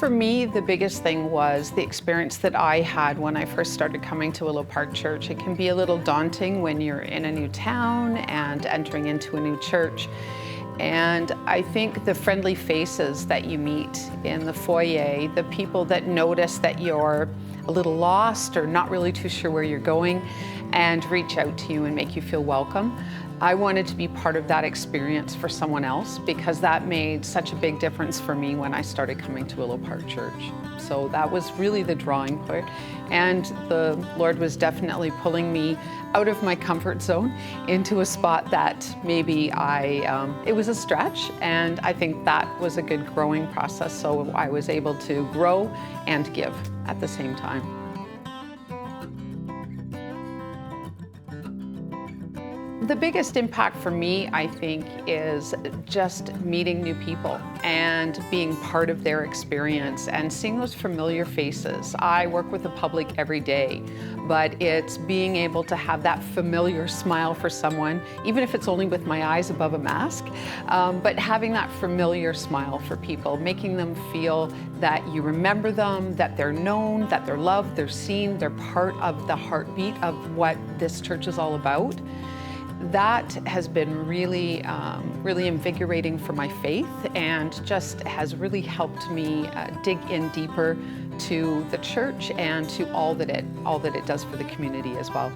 for me, the biggest thing was the experience that I had when I first started coming to Willow Park Church. It can be a little daunting when you're in a new town and entering into a new church. And I think the friendly faces that you meet in the foyer, the people that notice that you're a little lost or not really too sure where you're going and reach out to you and make you feel welcome. I wanted to be part of that experience for someone else because that made such a big difference for me when I started coming to Willow Park Church. So that was really the drawing point. And the Lord was definitely pulling me out of my comfort zone into a spot that maybe it was a stretch, and I think that was a good growing process. So I was able to grow and give at the same time. The biggest impact for me, I think, is just meeting new people and being part of their experience and seeing those familiar faces. I work with the public every day, but it's being able to have that familiar smile for someone, even if it's only with my eyes above a mask, but having that familiar smile for people, making them feel that you remember them, that they're known, that they're loved, they're seen, they're part of the heartbeat of what this church is all about. That has been really, really invigorating for my faith and just has really helped me dig in deeper to the church and to all that it does for the community as well.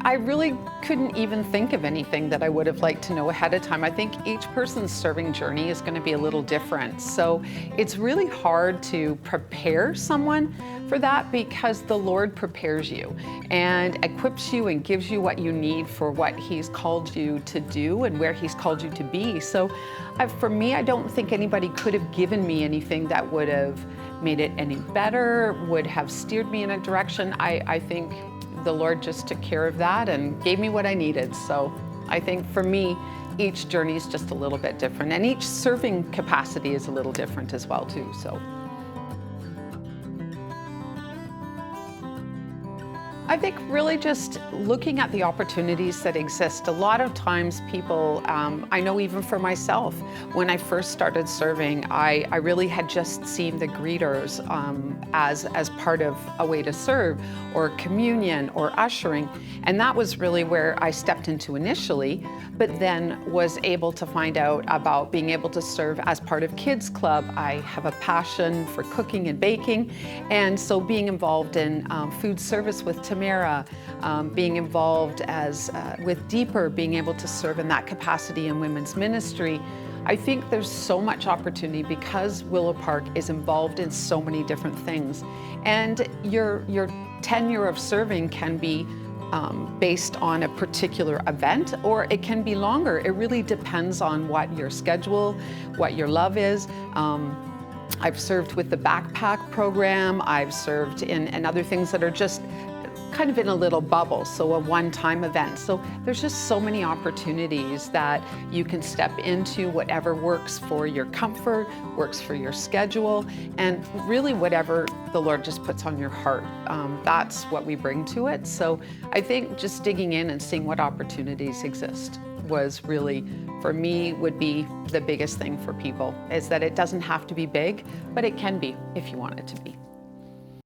I really couldn't even think of anything that I would have liked to know ahead of time. I think each person's serving journey is going to be a little different. So it's really hard to prepare someone for that because the Lord prepares you and equips you and gives you what you need for what He's called you to do and where He's called you to be. So for me, I don't think anybody could have given me anything that would have made it any better, would have steered me in a direction. I think the Lord just took care of that and gave me what I needed. So I think for me, each journey is just a little bit different, and each serving capacity is a little different as well too. So I think really just looking at the opportunities that exist. A lot of times people, I know even for myself, when I first started serving, I really had just seen the greeters as part of a way to serve, or communion, or ushering. And that was really where I stepped into initially, but then was able to find out about being able to serve as part of Kids Club. I have a passion for cooking and baking, and so being involved in food service with Tamara, being involved with Deeper, being able to serve in that capacity in women's ministry. I think there's so much opportunity because Willow Park is involved in so many different things. And your tenure of serving can be based on a particular event, or it can be longer. It really depends on what your schedule, what your love is. I've served with the backpack program. I've served in other things that are just kind of in a little bubble, so a one-time event. So there's just so many opportunities that you can step into, whatever works for your comfort, works for your schedule, and really whatever the Lord just puts on your heart. That's what we bring to it. So I think just digging in and seeing what opportunities exist was really, for me, would be the biggest thing for people, is that it doesn't have to be big, but it can be if you want it to be.